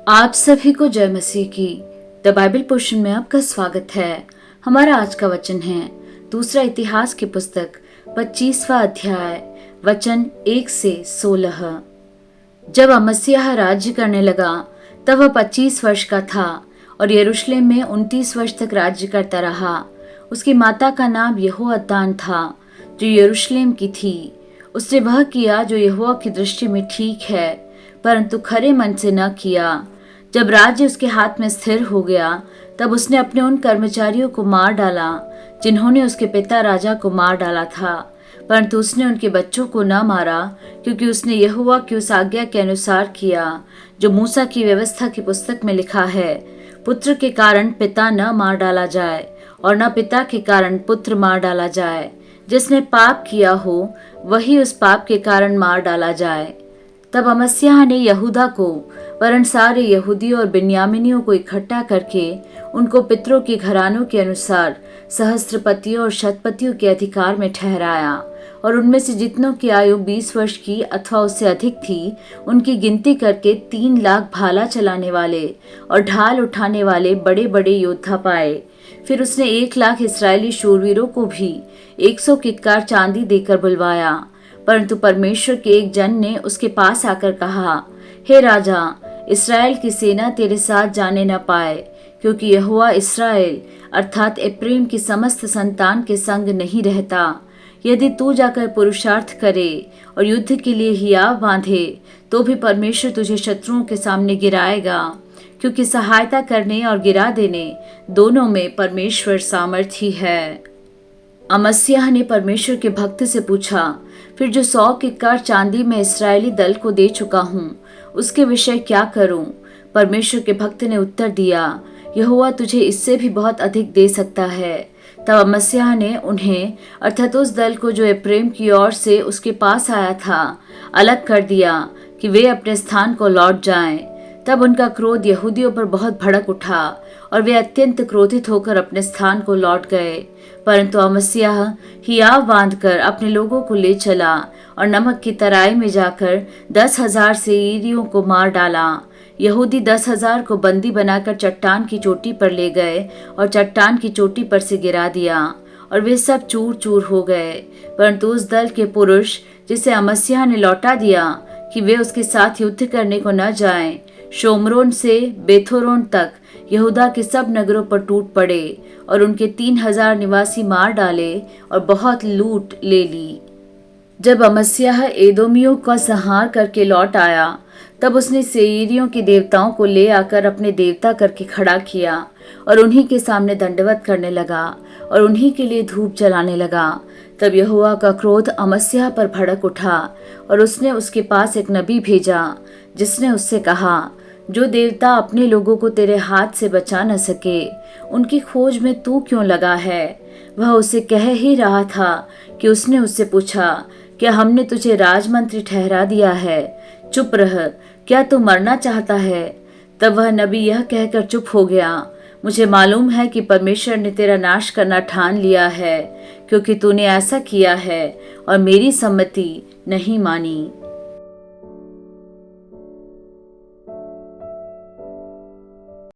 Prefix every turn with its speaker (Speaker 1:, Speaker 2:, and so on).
Speaker 1: आप सभी को जय मसीह की। द बाइबल पोर्शन में आपका स्वागत है। हमारा आज का वचन है दूसरा इतिहास की पुस्तक 25वां अध्याय वचन 1 से 16। जब अमस्याह राज्य करने लगा तब वह 25 वर्ष का था और यरूशलेम में 29 वर्ष तक राज्य करता रहा। उसकी माता का नाम यहोअद्दान था जो यरूशलेम की थी। उसने वह किया जो यहोवा की दृष्टि में ठीक है, परंतु खरे मन से न किया। जब राज्य उसके हाथ में स्थिर हो गया तब उसने अपने उन कर्मचारियों को मार डाला जिन्होंने उसके पिता राजा को मार डाला था, परंतु उसने उनके बच्चों को न मारा, क्योंकि उसने यहोवा की उस आज्ञा के अनुसार किया जो मूसा की व्यवस्था की पुस्तक में लिखा है, पुत्र के कारण पिता न मार डाला जाए और न पिता के कारण पुत्र मार डाला जाए। जिसने पाप किया हो वही उस पाप के कारण मार डाला जाए। तब अमस्याह ने यहूदा को वरन सारे यहूदियों और बिन्यामीनियों को इकट्ठा करके उनको पितरों के घरानों के अनुसार सहस्त्रपतियों और शतपतियों के अधिकार में ठहराया, और उनमें से जितनों की आयु 20 वर्ष की अथवा उससे अधिक थी उनकी गिनती करके 3 लाख भाला चलाने वाले और ढाल उठाने वाले बड़े बड़े योद्धा पाए। फिर उसने 1 लाख इस्राएली शूरवीरों को भी 100 किक्कार चांदी देकर बुलवाया। परंतु परमेश्वर के एक जन ने उसके पास आकर कहा, हे राजा, इस्राएल की सेना तेरे साथ जाने न पाए, क्योंकि यहोवा इस्राएल अर्थात एप्रैम की समस्त संतान के संग नहीं रहता। यदि तू जाकर पुरुषार्थ करे और युद्ध के लिए हियाव बांधे तो भी परमेश्वर तुझे शत्रुओं के सामने गिराएगा, क्योंकि सहायता करने और गिरा देने दोनों में परमेश्वर सामर्थी है। अमस्याह ने परमेश्वर के भक्त से पूछा, फिर जो 100 किक्कार चांदी में इस्राएली दल को दे चुका हूँ उसके विषय क्या करूं? परमेश्वर के भक्त ने उत्तर दिया, यहोवा तुझे इससे भी बहुत अधिक दे सकता है। तब अमस्याह ने उन्हें अर्थात उस दल को जो एप्रैम की ओर से उसके पास आया था अलग कर दिया कि वे अपने स्थान को लौट जाएं। तब उनका क्रोध यहूदियों पर बहुत भड़क उठा और वे अत्यंत क्रोधित होकर अपने स्थान को लौट गए। परंतु अमस्याह हियाव बांधकर अपने लोगों को ले चला और नमक की तराई में जाकर 10,000 सेईरियों को मार डाला। यहूदी 10,000 को बंदी बनाकर चट्टान की चोटी पर ले गए और चट्टान की चोटी पर से गिरा दिया और वे सब चूर चूर हो गए। परंतु उस दल के पुरुष जिसे अमस्याह ने लौटा दिया कि वे उसके साथ युद्ध करने को न जाएं, शोमरोन से बेथोरोन तक यहूदा के सब नगरों पर टूट पड़े और उनके 3,000 निवासी मार डाले और बहुत लूट ले ली। जब अमस्याह एदोमियों का संहार करके लौट आया तब उसने सेईरियों के देवताओं को ले आकर अपने देवता करके खड़ा किया और उन्हीं के सामने दंडवत करने लगा और उन्हीं के लिए धूप जलाने लगा। तब यहोवा का क्रोध अमस्याह पर भड़क उठा और उसने उसके पास एक नबी भेजा जिसने उससे कहा, जो देवता अपने लोगों को तेरे हाथ से बचा न सके उनकी खोज में तू क्यों लगा है? वह उसे कह ही रहा था कि उसने उससे पूछा, क्या हमने तुझे राजमंत्री ठहरा दिया है? चुप रह, क्या तू मरना चाहता है? तब वह नबी यह कहकर चुप हो गया, मुझे मालूम है कि परमेश्वर ने तेरा नाश करना ठान लिया है, क्योंकि तूने ऐसा किया है और मेरी सम्मति नहीं मानी।